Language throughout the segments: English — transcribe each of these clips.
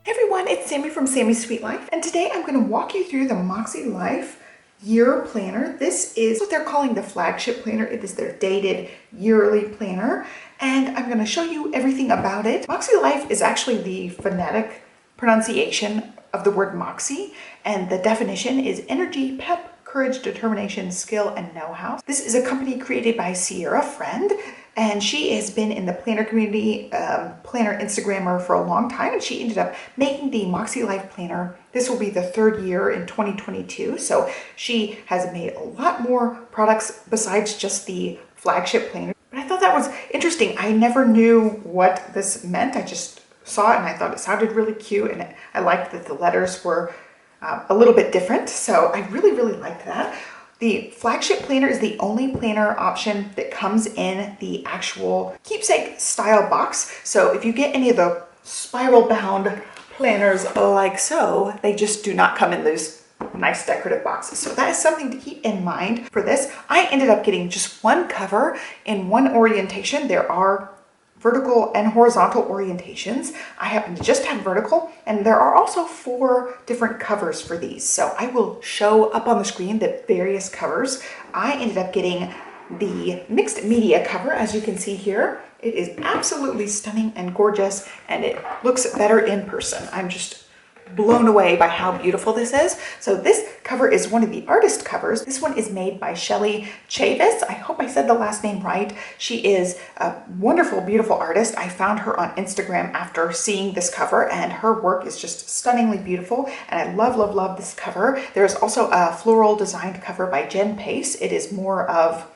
Hey everyone, it's Sammy from Sammy's Sweet Life, and today I'm going to walk you through the Makselife year planner. This is what they're calling the flagship planner. It is their dated yearly planner, and I'm going to show you everything about it. Makselife is actually the phonetic pronunciation of the word Moxie, and the definition is energy, pep, courage, determination, skill, and know-how. This is a company created by Sierra Friend, and she has been in the planner community, planner Instagrammer for a long time, and she ended up making the Makselife planner. This will be the third year in 2022, so she has made a lot more products besides just the flagship planner. But I thought that was interesting. I never knew what this meant. I just saw it and I thought it sounded really cute, and I liked that the letters were a little bit different, so I really liked that. The flagship planner is the only planner option that comes in the actual keepsake style box. So if you get any of the spiral bound planners like so, they just do not come in those nice decorative boxes. So that is something to keep in mind for this. I ended up getting just one cover in one orientation. There are vertical and horizontal orientations. I happen to just have vertical, and there are also 4 different covers for these. So I will show up on the screen the various covers. I ended up getting the mixed media cover, as you can see here. It is absolutely stunning and gorgeous, and it looks better in person. I'm just blown away by how beautiful this is. So this cover is one of the artist covers. This one is made by Shelley Chavis. I hope I said the last name right. She is a wonderful, beautiful artist. I found her on Instagram after seeing this cover, and her work is just stunningly beautiful, and I love this cover. There's also a floral designed cover by Jen Pace. It is more of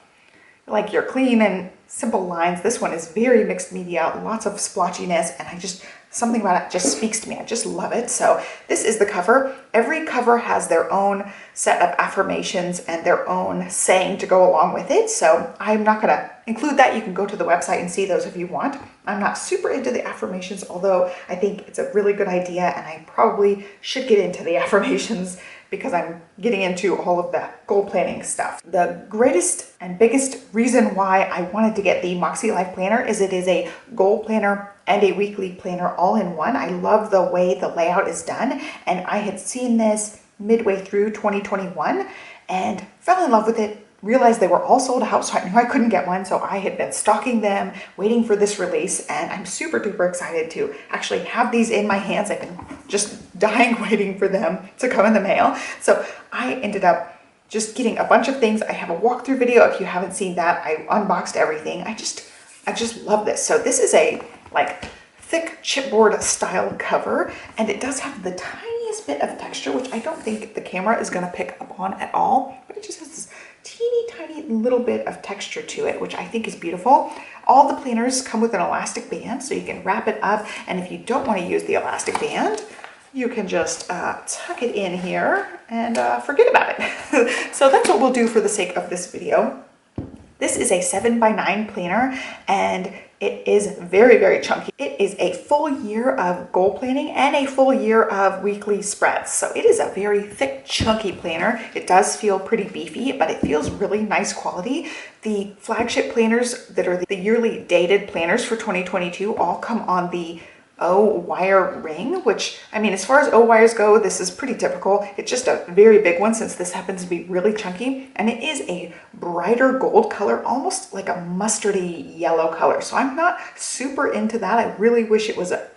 like your clean and simple lines. This one is very mixed media, lots of splotchiness, and something about it just speaks to me. I just love it. So this is the cover. Every cover has their own set of affirmations and their own saying to go along with it. So I'm not going to include that. You can go to the website and see those if you want. I'm not super into the affirmations, although I think it's a really good idea, and I probably should get into the affirmations because I'm getting into all of the goal planning stuff. The greatest and biggest reason why I wanted to get the Makselife planner is it is a goal planner and a weekly planner all in one. I love the way the layout is done, and I had seen this midway through 2021 and fell in love with it. Realized they were all sold out, so I knew I couldn't get one, so I had been stalking them, waiting for this release, and I'm super duper excited to actually have these in my hands. I've been just dying waiting for them to come in the mail. So I ended up just getting a bunch of things. I have a walkthrough video if you haven't seen that. I unboxed everything. I just love this. So this is a like thick chipboard style cover, and it does have the tiniest bit of texture, which I don't think the camera is going to pick up on at all, but it just has this teeny tiny little bit of texture to it, which I think is beautiful. All the planners come with an elastic band, so you can wrap it up, and if you don't want to use the elastic band, you can just tuck it in here and forget about it. So that's what we'll do for the sake of this video. This is a 7x9 planner, and it is very chunky. It is a full year of goal planning and a full year of weekly spreads. So it is a very thick, chunky planner. It does feel pretty beefy, but it feels really nice quality. The flagship planners that are the yearly dated planners for 2022 all come on the O-wire ring, which, I mean, as far as O-wires go, this is pretty typical. It's just a very big one since this happens to be really chunky, and it is a brighter gold color, almost like a mustardy yellow color. So I'm not super into that. I really wish it was a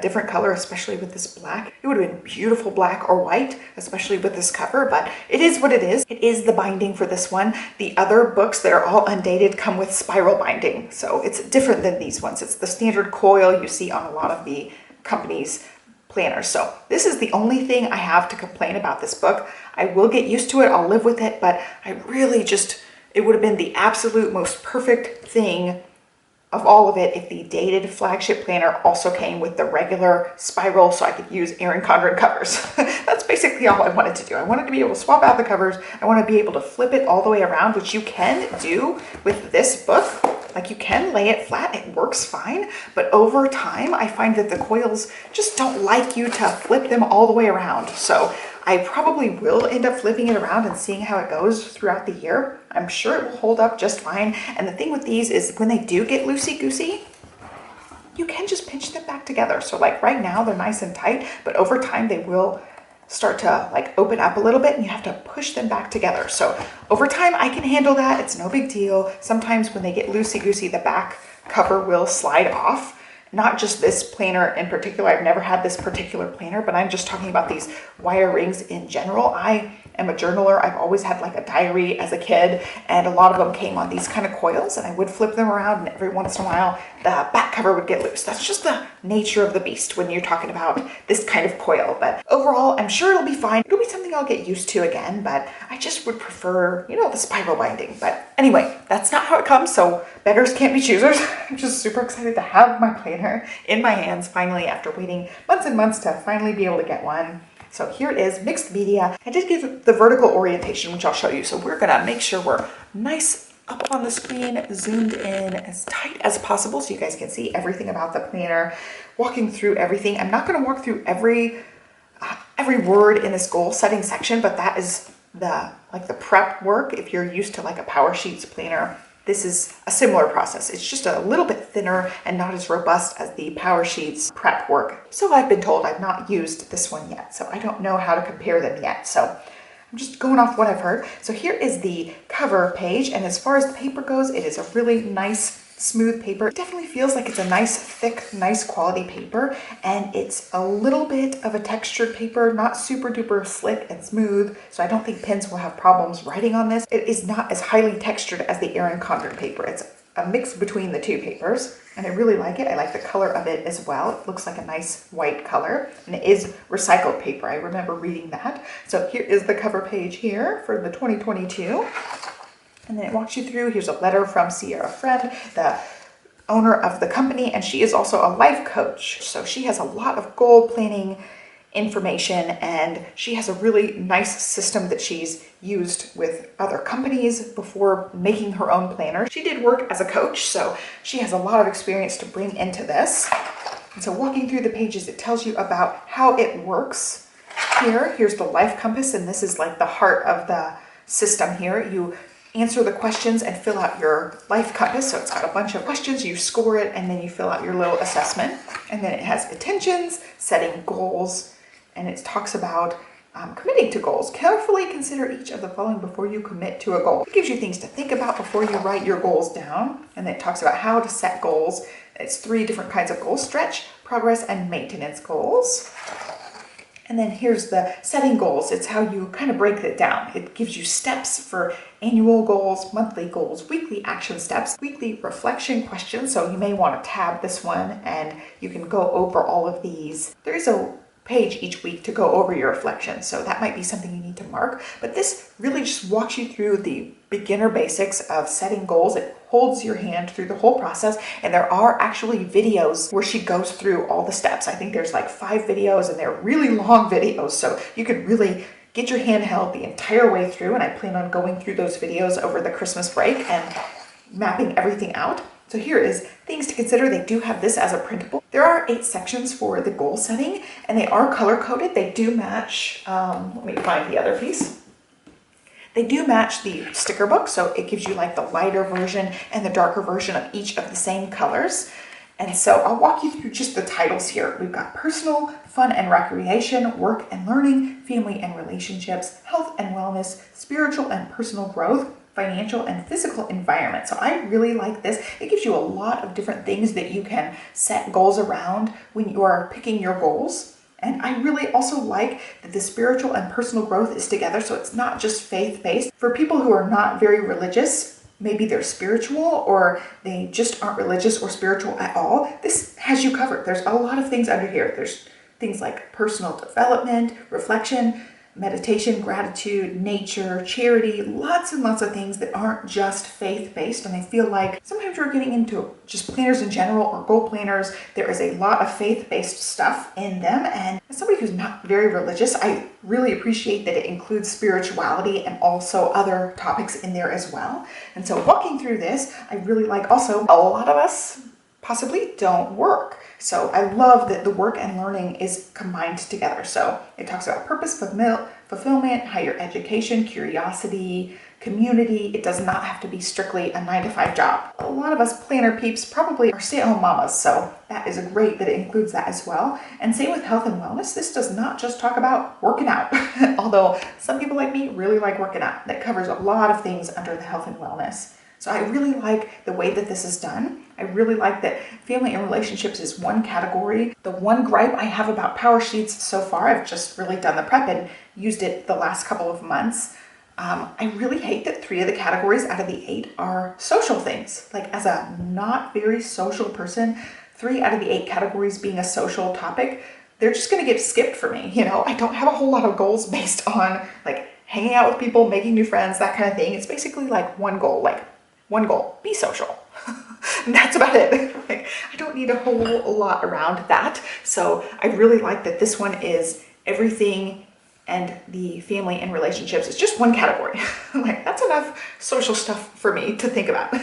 different color, especially with this black. It would have been beautiful black or white, especially with this cover, but it is what it is. It is the binding for this one. The other books that are all undated come with spiral binding, so it's different than these ones. It's the standard coil you see on a lot of the company's planners. So this is the only thing I have to complain about this book. I will get used to it, I'll live with it, but I really it would have been the absolute most perfect thing of all of it if the dated flagship planner also came with the regular spiral, so I could use Erin Condren covers. That's basically all I wanted to do. I wanted to be able to swap out the covers. I want to be able to flip it all the way around, which you can do with this book. Like, you can lay it flat, it works fine, but over time I find that the coils just don't like you to flip them all the way around. So I probably will end up flipping it around and seeing how it goes throughout the year. I'm sure it will hold up just fine. And the thing with these is when they do get loosey-goosey, you can just pinch them back back together. So like right now they're nice and tight, but over time they will start to like open up a little bit and you have to push them back together. So over time I can handle that. It's no big deal. Sometimes when they get loosey-goosey, the back cover will slide off. Not just this planner in particular. I've never had this particular planner, but I'm just talking about these wire rings in general. I am a journaler. I've always had like a diary as a kid, and a lot of them came on these kind of coils, and I would flip them around, and every once in a while the back cover would get loose. That's just the nature of the beast when you're talking about this kind of coil. But overall, I'm sure it'll be fine. It'll be something I'll get used to again, but I just would prefer, you know, the spiral binding. But anyway, that's not how it comes, so beggars can't be choosers. I'm just super excited to have my planner in my hands finally after waiting months and months to finally be able to get one. So here it is, mixed media. I did give the vertical orientation, which I'll show you. So we're gonna make sure we're nice up on the screen, zoomed in as tight as possible so you guys can see everything about the planner, walking through everything. I'm not gonna walk through every word in this goal setting section, but that is the prep work. If you're used to like a Power Sheets planner, this is a similar process. It's just a little bit thinner and not as robust as the Power Sheets prep work. So I've been told. I've not used this one yet, so I don't know how to compare them yet. So I'm just going off what I've heard. So here is the cover page, and as far as the paper goes, it is a really nice, smooth paper. It definitely feels like it's a nice, thick, nice quality paper, and it's a little bit of a textured paper, not super duper slick and smooth, so I don't think pens will have problems writing on this. It is not as highly textured as the Erin Condren paper. It's a mix between the two papers, and I really like it. I like the color of it as well. It looks like a nice white color, and it is recycled paper. I remember reading that. So here is the cover page here for the 2022. And then it walks you through. Here's a letter from Sierra Friend, the owner of the company, and she is also a life coach. So she has a lot of goal planning information, and she has a really nice system that she's used with other companies before making her own planner. She did work as a coach, so she has a lot of experience to bring into this. And so walking through the pages, it tells you about how it works. Here's the life compass, and this is like the heart of the system here. You answer the questions and fill out your life compass. So it's got a bunch of questions, you score it, and then you fill out your little assessment. And then it has intentions, setting goals, and it talks about committing to goals. Carefully consider each of the following before you commit to a goal. It gives you things to think about before you write your goals down. And then it talks about how to set goals. It's 3 different kinds of goals: stretch, progress, and maintenance goals. And then here's the setting goals. It's how you kind of break it down. It gives you steps for annual goals, monthly goals, weekly action steps, weekly reflection questions. So you may want to tab this one and you can go over all of these. There is a page each week to go over your reflections, so that might be something you need to mark. But this really just walks you through the beginner basics of setting goals. It holds your hand through the whole process, and there are actually videos where she goes through all the steps. I think there's like 5 videos, and they're really long videos, so you could really get your hand held the entire way through, and I plan on going through those videos over the Christmas break and mapping everything out. So here is things to consider. They do have this as a printable. There are 8 sections for the goal setting, and they are color coded. They do match, let me find the other piece. They do match the sticker book, so it gives you like the lighter version and the darker version of each of the same colors. And so I'll walk you through just the titles here. We've got personal, fun and recreation, work and learning, family and relationships, health and wellness, spiritual and personal growth, financial and physical environment. So I really like this. It gives you a lot of different things that you can set goals around when you are picking your goals. And I really also like that the spiritual and personal growth is together. So it's not just faith-based. For people who are not very religious, maybe they're spiritual or they just aren't religious or spiritual at all, this has you covered. There's a lot of things under here. There's things like personal development, reflection, meditation, gratitude, nature, charity, lots and lots of things that aren't just faith-based. And I feel like sometimes we're getting into just planners in general or goal planners. There is a lot of faith-based stuff in them. And as somebody who's not very religious, I really appreciate that it includes spirituality and also other topics in there as well. And so walking through this, I really like. Also, a lot of us possibly don't work. So I love that the work and learning is combined together. So it talks about purpose, fulfillment, higher education, curiosity, community. It does not have to be strictly a 9-to-5 job. A lot of us planner peeps probably are stay-at-home mamas, so that is great that it includes that as well. And same with health and wellness. This does not just talk about working out, although some people like me really like working out. That covers a lot of things under the health and wellness. So I really like the way that this is done. I really like that family and relationships is one category. The one gripe I have about Power Sheets so far, I've just really done the prep and used it the last couple of months. I really hate that 3 of the categories out of the 8 are social things. Like, as a not very social person, 3 out of the 8 categories being a social topic, they're just going to get skipped for me. You know, I don't have a whole lot of goals based on like hanging out with people, making new friends, that kind of thing. It's basically like one goal, be social. That's about it. Like, I don't need a whole lot around that. So I really like that this one is everything and the family and relationships. It's just one category. Like, that's enough social stuff for me to think about.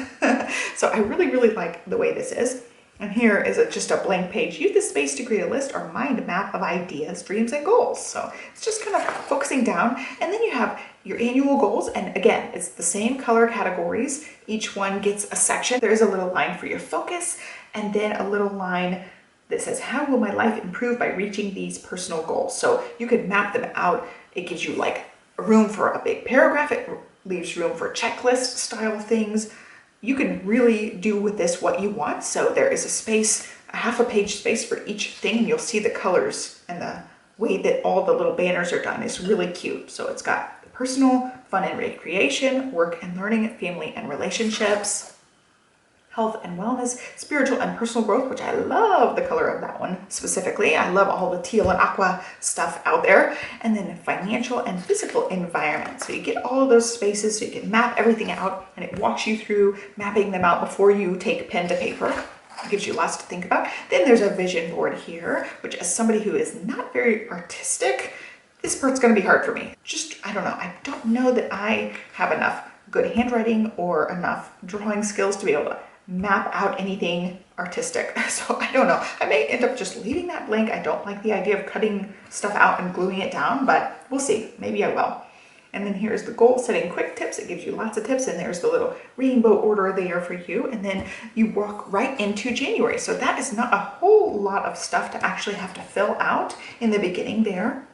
So I really, really like the way this is. And here is just a blank page. Use this space to create a list or mind map of ideas, dreams, and goals. So it's just kind of focusing down. And then you have your annual goals. And again, it's the same color categories. Each one gets a section. There's a little line for your focus, and then a little line that says, how will my life improve by reaching these personal goals? So you could map them out. It gives you like room for a big paragraph. It leaves room for checklist style things. You can really do with this what you want. So there is a space, a half a page space for each thing. You'll see the colors and the way that all the little banners are done is really cute. So it's got personal, fun and recreation, work and learning, family and relationships, health and wellness, spiritual and personal growth, which I love the color of that one specifically. I love all the teal and aqua stuff out there. And then financial and physical environment. So you get all of those spaces so you can map everything out, and it walks you through mapping them out before you take pen to paper. It gives you lots to think about. Then there's a vision board here, which, as somebody who is not very artistic, this part's going to be hard for me. I don't know. I don't know that I have enough good handwriting or enough drawing skills to be able to map out anything artistic. So I don't know. I may end up just leaving that blank. I don't like the idea of cutting stuff out and gluing it down, but we'll see. Maybe I will. And then here's the goal setting quick tips. It gives you lots of tips, and there's the little rainbow order there for you. And then you walk right into January. So that is not a whole lot of stuff to actually have to fill out in the beginning there.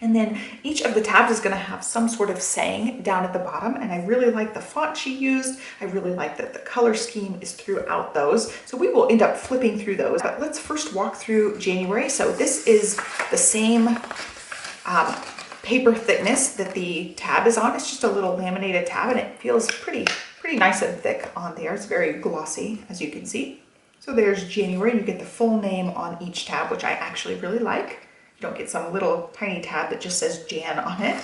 And then each of the tabs is going to have some sort of saying down at the bottom. And I really like the font she used. I really like that the color scheme is throughout those. So we will end up flipping through those. But let's first walk through January. So this is the same paper thickness that the tab is on. It's just a little laminated tab, and it feels pretty nice and thick on there. It's very glossy, as you can see. So there's January. You get the full name on each tab, which I actually really like. You don't get some little tiny tab that just says Jan on it.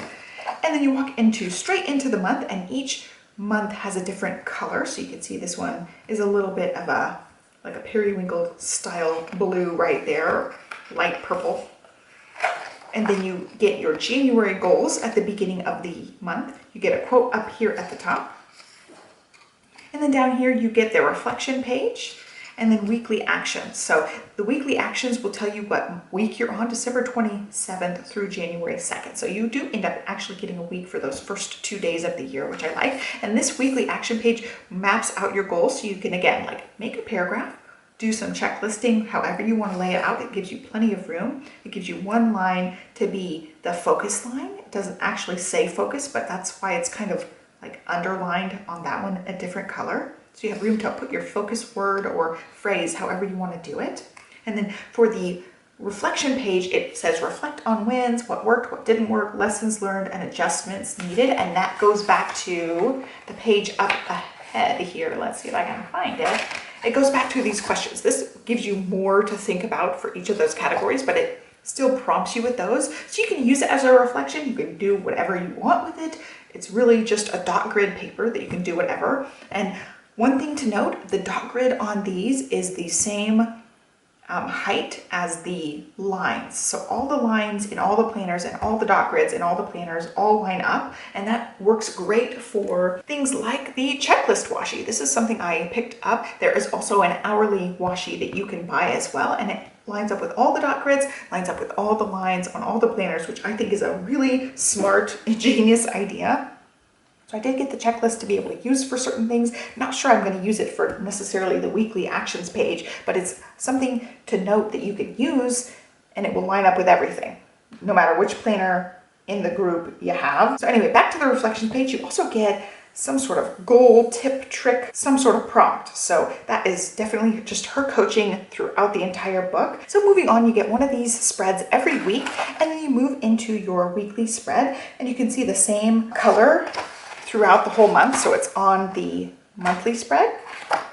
And then you walk straight into the month, and each month has a different color. So you can see this one is a little bit of like a periwinkle style blue right there, light purple. And then you get your January goals at the beginning of the month. You get a quote up here at the top. And then down here you get the reflection page, and then weekly actions. So the weekly actions will tell you what week you're on, December 27th through January 2nd. So you do end up actually getting a week for those first 2 days of the year, which I like. And this weekly action page maps out your goals. So you can, again, like make a paragraph, do some checklisting, however you want to lay it out. It gives you plenty of room. It gives you one line to be the focus line. It doesn't actually say focus, but that's why it's kind of like underlined on that one a different color. So you have room to put your focus word or phrase however you want to do it. And then for the reflection page, it says reflect on wins, what worked, what didn't work, lessons learned, and adjustments needed. And that goes back to the page up ahead here. Let's see if I can find it. It goes back to these questions. This gives you more to think about for each of those categories, but it still prompts you with those. So you can use it as a reflection. You can do whatever you want with it. It's really just a dot grid paper that you can do whatever. And one thing to note, the dot grid on these is the same height as the lines. So all the lines in all the planners and all the dot grids in all the planners all line up, and that works great for things like the checklist washi. This is something I picked up. There is also an hourly washi that you can buy as well, and it lines up with all the dot grids, lines up with all the lines on all the planners, which I think is a really smart, ingenious idea. So I did get the checklist to be able to use for certain things. Not sure I'm going to use it for necessarily the weekly actions page, but it's something to note that you can use and it will line up with everything, no matter which planner in the group you have. So anyway, back to the reflection page, you also get some sort of goal, tip, trick, some sort of prompt. So that is definitely just her coaching throughout the entire book. So moving on, you get one of these spreads every week, and then you move into your weekly spread, and you can see the same color throughout the whole month. So it's on the monthly spread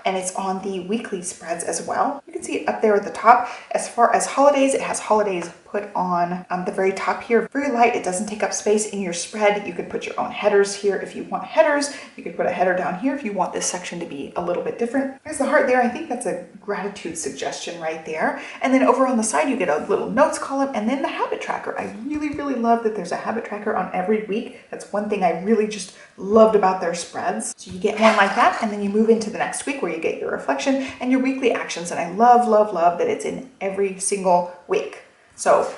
and it's on the weekly spreads as well. You can see it up there at the top. As far as holidays, it has holidays put on the very top here. Very light, it doesn't take up space in your spread. You could put your own headers here if you want headers. You could put a header down here if you want this section to be a little bit different. There's the heart there. I think that's a gratitude suggestion right there. And then over on the side, you get a little notes column and then the habit tracker. I really, really love that there's a habit tracker on every week. That's one thing I really just loved about their spreads. So you get one like that, and then you move into the next week where you get your reflection and your weekly actions. And I love, love, love that it's in every single week. So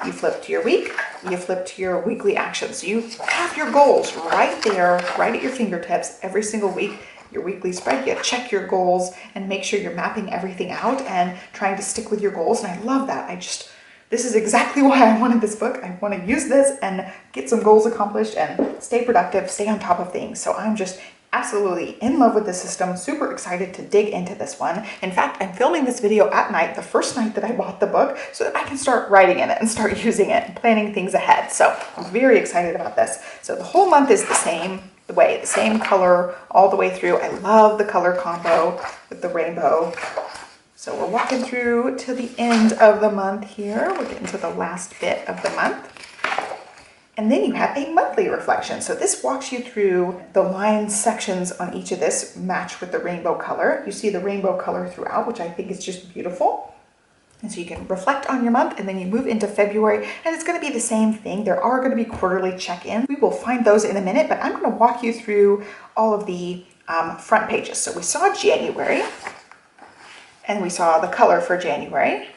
you flip to your week, you flip to your weekly actions. So you have your goals right there, right at your fingertips every single week. Your weekly spread, you check your goals and make sure you're mapping everything out and trying to stick with your goals. And I love that. This is exactly why I wanted this book. I want to use this and get some goals accomplished and stay productive, stay on top of things. So I'm just absolutely in love with this system, super excited to dig into this one. In fact, I'm filming this video at night, the first night that I bought the book, so that I can start writing in it and start using it and planning things ahead. So I'm very excited about this. So the whole month is the same color all the way through. I love the color combo with the rainbow. So we're walking through to the end of the month here. We're getting to the last bit of the month. And then you have a monthly reflection. So this walks you through the line sections on each of this match with the rainbow color. You see the rainbow color throughout, which I think is just beautiful. And so you can reflect on your month, and then you move into February, and it's going to be the same thing. There are going to be quarterly check-ins. We will find those in a minute, but I'm going to walk you through all of the front pages. So we saw January, and we saw the color for January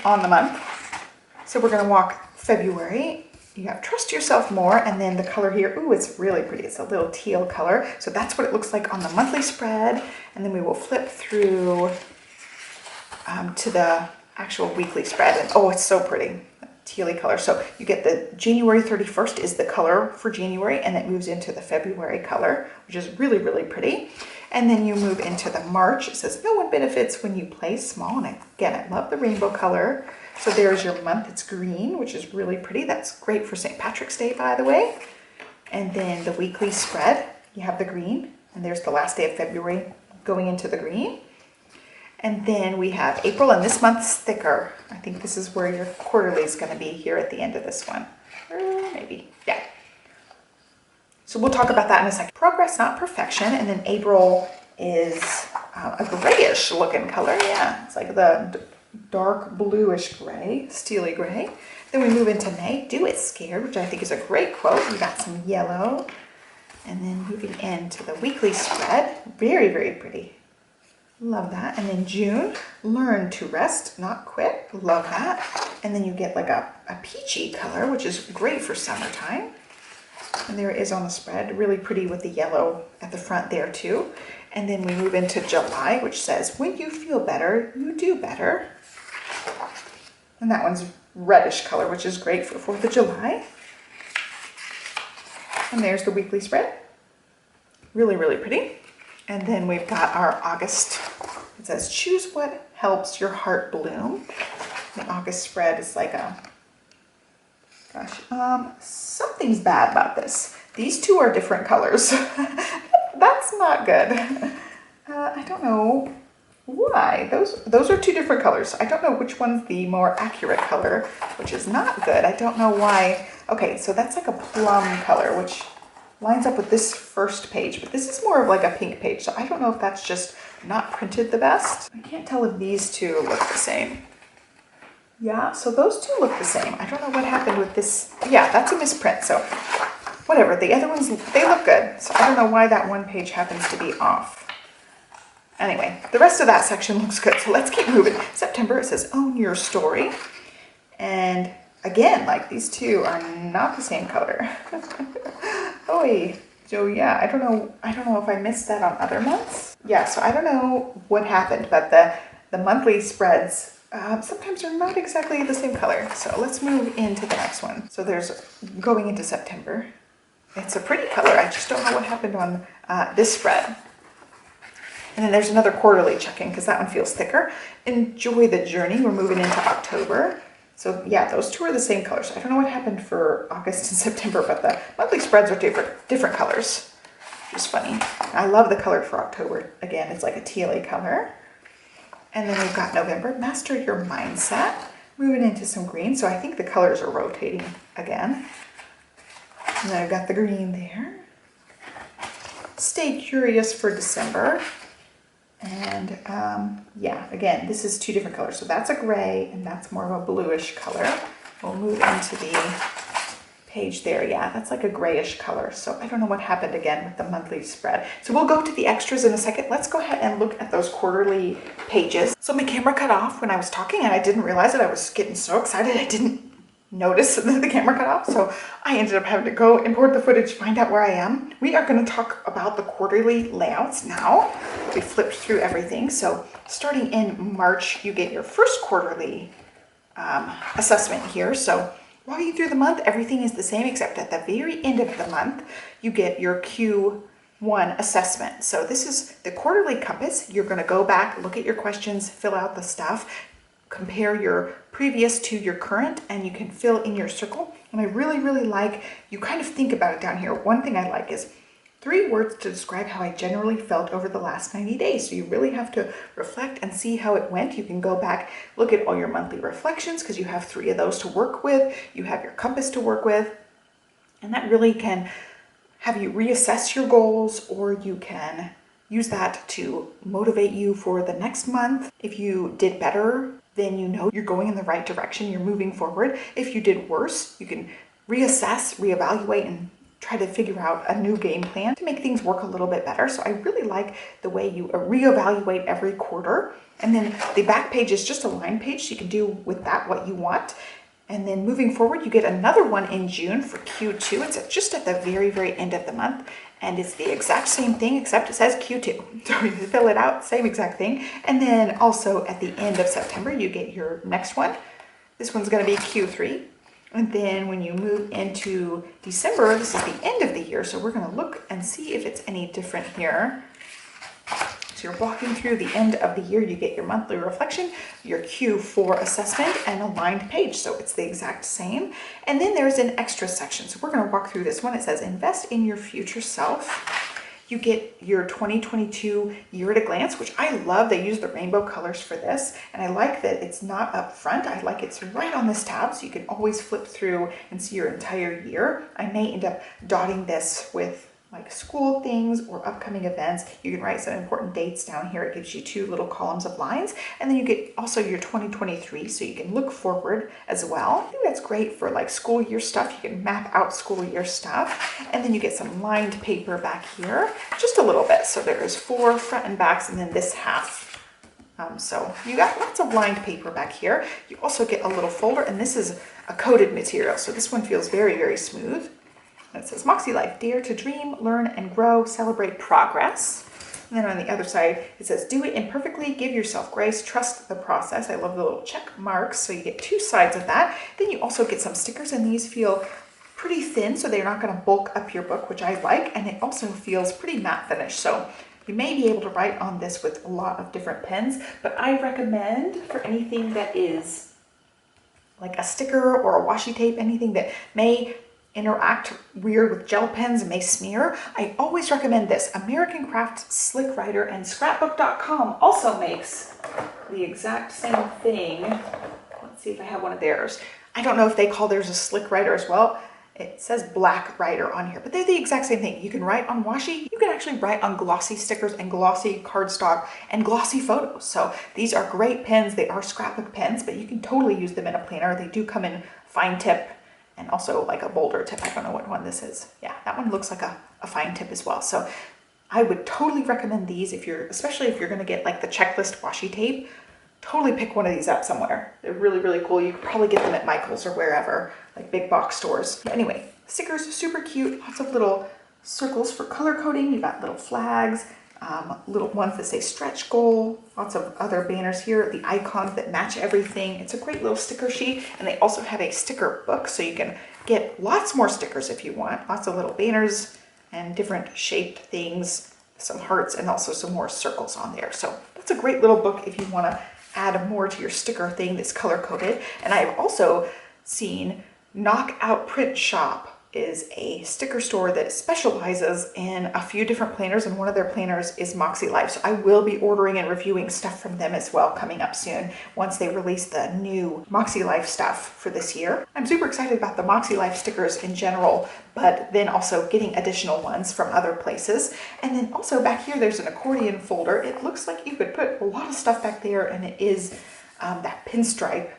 on the month. So we're going to walk February. You have Trust Yourself More, and then the color here, ooh, it's really pretty. It's a little teal color. So that's what it looks like on the monthly spread. And then we will flip through to the actual weekly spread. And oh, it's so pretty, tealy color. So you get the January 31st is the color for January, and it moves into the February color, which is really, really pretty. And then you move into the March. It says, no one benefits when you play small. And again, I love the rainbow color. So there's your month. It's green, which is really pretty. That's great for St. Patrick's Day, by the way. And then the weekly spread, you have the green. And there's the last day of February going into the green. And then we have April, and this month's thicker. I think this is where your quarterly is going to be here at the end of this one. Or maybe, yeah. So we'll talk about that in a second. Progress, not perfection. And then April is a grayish looking color. Yeah, it's like the dark bluish gray, steely gray. Then we move into May. Do It Scared, which I think is a great quote. We got some yellow. And then moving into the weekly spread. Very, very pretty. Love that. And then June, Learn to Rest, Not Quit. Love that. And then you get like a peachy color, which is great for summertime. And there it is on the spread, really pretty with the yellow at the front there too. And then we move into July, which says, when you feel better, you do better. And that one's reddish color, which is great for 4th of July. And there's the weekly spread. Really, really pretty. And then we've got our August. It says, choose what helps your heart bloom. The August spread is like a, gosh, something's bad about this. These two are different colors. That's not good. I don't know why. Those are two different colors. I don't know which one's the more accurate color, which is not good. I don't know why. Okay, so that's like a plum color, which lines up with this first page, but this is more of like a pink page. So I don't know if that's just not printed the best. I can't tell if these two look the same. Yeah, so those two look the same. I don't know what happened with this. Yeah, that's a misprint. So whatever, the other ones, they look good. So I don't know why that one page happens to be off. Anyway, the rest of that section looks good. So let's keep moving. September, it says, Own Your Story. And again, like these two are not the same color. Oy. So yeah, I don't know if I missed that on other months. Yeah, so I don't know what happened, but the monthly spreads sometimes are not exactly the same color. So let's move into the next one. So there's going into September. It's a pretty color. I just don't know what happened on this spread. And then there's another quarterly check-in because that one feels thicker. Enjoy the journey. We're moving into October. So yeah, those two are the same colors. I don't know what happened for August and September, but the monthly spreads are different colors, which is funny. I love the color for October. Again, it's like a tealy color. And then we've got November, master your mindset. Moving into some green. So I think the colors are rotating again. And then I've got the green there. Stay curious for December. And yeah, again, this is two different colors. So that's a gray and that's more of a bluish color. We'll move into the page there. Yeah, that's like a grayish color. So I don't know what happened again with the monthly spread. So we'll go to the extras in a second. Let's go ahead and look at those quarterly pages. So my camera cut off when I was talking and I didn't realize it. I was getting so excited I didn't notice that the camera cut off. So I ended up having to go import the footage, find out where I am. We are going to talk about the quarterly layouts now. We flipped through everything. So starting in March, you get your first quarterly assessment here. So walking through the month, everything is the same except at the very end of the month, you get your Q1 assessment. So this is the quarterly compass. You're going to go back, look at your questions, fill out the stuff, compare your previous to your current, and you can fill in your circle. And I really, really like, you kind of think about it down here. One thing I like is 3 words to describe how I generally felt over the last 90 days. So you really have to reflect and see how it went. You can go back, look at all your monthly reflections because you have 3 of those to work with. You have your compass to work with. And that really can have you reassess your goals, or you can use that to motivate you for the next month. If you did better, then you know you're going in the right direction, you're moving forward. If you did worse, you can reassess, reevaluate, and try to figure out a new game plan to make things work a little bit better. So I really like the way you reevaluate every quarter. And then the back page is just a line page, so you can do with that what you want. And then moving forward, you get another one in June for Q2. It's just at the very, very end of the month. And it's the exact same thing, except it says Q2. So you fill it out, same exact thing. And then also at the end of September, you get your next one. This one's going to be Q3. And then when you move into December, this is the end of the year. So we're going to look and see if it's any different here. So you're walking through the end of the year, you get your monthly reflection, your Q4 assessment, and a lined page. So it's the exact same. And then there's an extra section. So we're going to walk through this one. It says invest in your future self. You get your 2022 year at a glance, which I love. They use the rainbow colors for this. And I like that it's not up front. I like it's right on this tab, so you can always flip through and see your entire year. I may end up dotting this with like school things or upcoming events. You can write some important dates down here. It gives you 2 little columns of lines. And then you get also your 2023, so you can look forward as well. I think that's great for like school year stuff. You can map out school year stuff. And then you get some lined paper back here, just a little bit. So there's 4 front and backs, and then this half. So you got lots of lined paper back here. You also get a little folder, and this is a coated material. So this one feels very, very smooth. It says Makselife, dare to dream, learn, and grow, celebrate progress. And then on the other side, it says do it imperfectly, give yourself grace, trust the process. I love the little check marks, so you get 2 sides of that. Then you also get some stickers, and these feel pretty thin, so they're not going to bulk up your book, which I like, and it also feels pretty matte finish. So you may be able to write on this with a lot of different pens, but I recommend for anything that is like a sticker or a washi tape, anything that may interact weird with gel pens and may smear, I always recommend this. American Craft Slick Writer, and scrapbook.com also makes the exact same thing. Let's see if I have one of theirs. I don't know if they call theirs a Slick Writer as well. It says black writer on here, but they're the exact same thing. You can write on washi, you can actually write on glossy stickers and glossy cardstock and glossy photos. So these are great pens. They are scrapbook pens, but you can totally use them in a planner. They do come in fine tip and also like a bolder tip. I don't know what one this is. Yeah, that one looks like a fine tip as well. So I would totally recommend these especially if you're gonna get like the checklist washi tape. Totally pick one of these up somewhere. They're really, really cool. You could probably get them at Michael's or wherever, like big box stores. But anyway, stickers, super cute. Lots of little circles for color coding. You got little flags, little ones that say stretch goal, lots of other banners here, the icons that match everything. It's a great little sticker sheet, and they also have a sticker book, so you can get lots more stickers if you want, lots of little banners and different shaped things, some hearts, and also some more circles on there. So that's a great little book if you want to add more to your sticker thing that's color coded. And I've also seen Knockout Print Shop is a sticker store that specializes in a few different planners, and one of their planners is Makselife. So I will be ordering and reviewing stuff from them as well coming up soon once they release the new Makselife stuff for this year. I'm super excited about the Makselife stickers in general, but then also getting additional ones from other places. And then also back here, there's an accordion folder. It looks like you could put a lot of stuff back there, and it is that pinstripe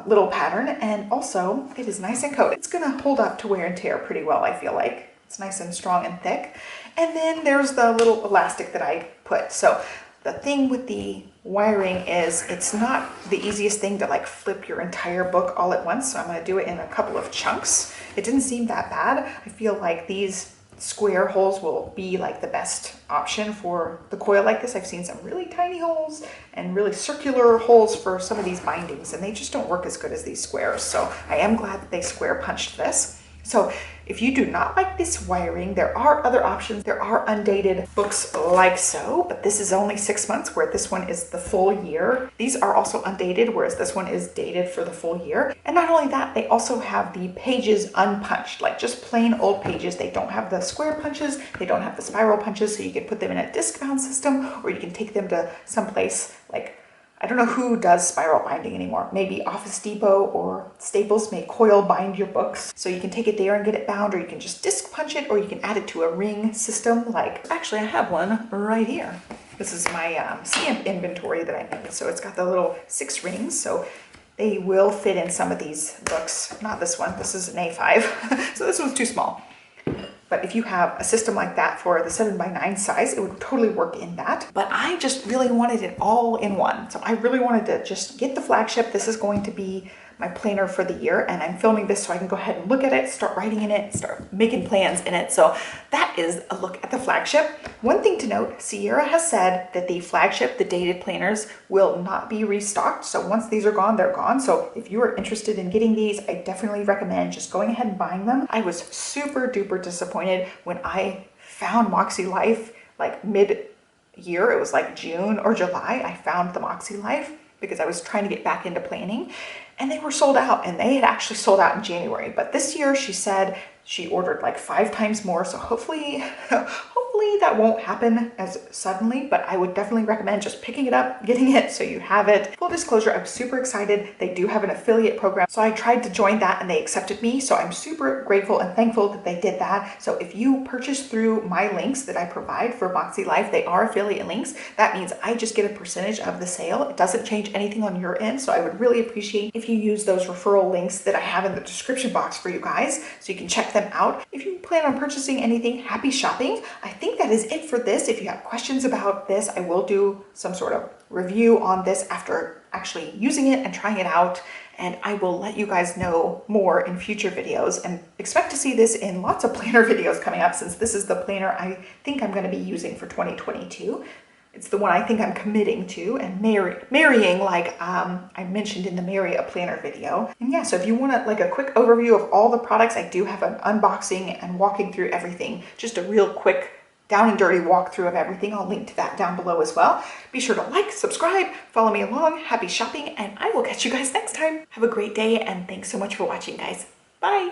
little pattern, and also it is nice and coated. It's gonna hold up to wear and tear pretty well, I feel like. It's nice and strong and thick. And then there's the little elastic that I put. So the thing with the wiring is it's not the easiest thing to like flip your entire book all at once. So I'm gonna do it in a couple of chunks. It didn't seem that bad. I feel like these square holes will be like the best option for the coil like this. I've seen some really tiny holes and really circular holes for some of these bindings, and they just don't work as good as these squares. So I am glad that they square punched this. So if you do not like this wiring, there are other options. There are undated books like so, but this is only 6 months, where this one is the full year. These are also undated, whereas this one is dated for the full year. And not only that, they also have the pages unpunched, like just plain old pages. They don't have the square punches, they don't have the spiral punches, so you can put them in a disc-bound system, or you can take them to someplace like, I don't know who does spiral binding anymore. Maybe Office Depot or Staples may coil bind your books. So you can take it there and get it bound, or you can just disc punch it, or you can add it to a ring system. Like, actually I have one right here. This is my stamp inventory that I made. So it's got the little 6 rings. So they will fit in some of these books. Not this one, this is an A5. So this one's too small. But if you have a system like that for the 7x9 size, it would totally work in that. But I just really wanted it all in one. So I really wanted to just get the Flagship. This is going to be my planner for the year, and I'm filming this so I can go ahead and look at it, start writing in it, start making plans in it. So that is a look at the Flagship. One thing to note, Sierra has said that the Flagship, the dated planners, will not be restocked. So once these are gone, they're gone. So if you are interested in getting these, I definitely recommend just going ahead and buying them. I was super duper disappointed when I found Makselife like mid-year. It was like June or July. I found the Makselife because I was trying to get back into planning, and they were sold out, and they had actually sold out in January. But this year she said she ordered like 5 times more. So hopefully that won't happen as suddenly, but I would definitely recommend just picking it up, getting it so you have it. Full disclosure, I'm super excited. They do have an affiliate program. So I tried to join that and they accepted me. So I'm super grateful and thankful that they did that. So if you purchase through my links that I provide for Makselife, they are affiliate links. That means I just get a percentage of the sale. It doesn't change anything on your end. So I would really appreciate if you use those referral links that I have in the description box for you guys, so you can check them out. If you plan on purchasing anything, happy shopping. I think that is it for this. If you have questions about this, I will do some sort of review on this after actually using it and trying it out, and I will let you guys know more in future videos, and expect to see this in lots of planner videos coming up, since this is the planner I think I'm going to be using for 2022. It's the one I think I'm committing to and marrying, like I mentioned in the Marry a Planner video. And yeah, so if you want like a quick overview of all the products, I do have an unboxing and walking through everything. Just a real quick down and dirty walkthrough of everything. I'll link to that down below as well. Be sure to like, subscribe, follow me along. Happy shopping, and I will catch you guys next time. Have a great day, and thanks so much for watching, guys. Bye.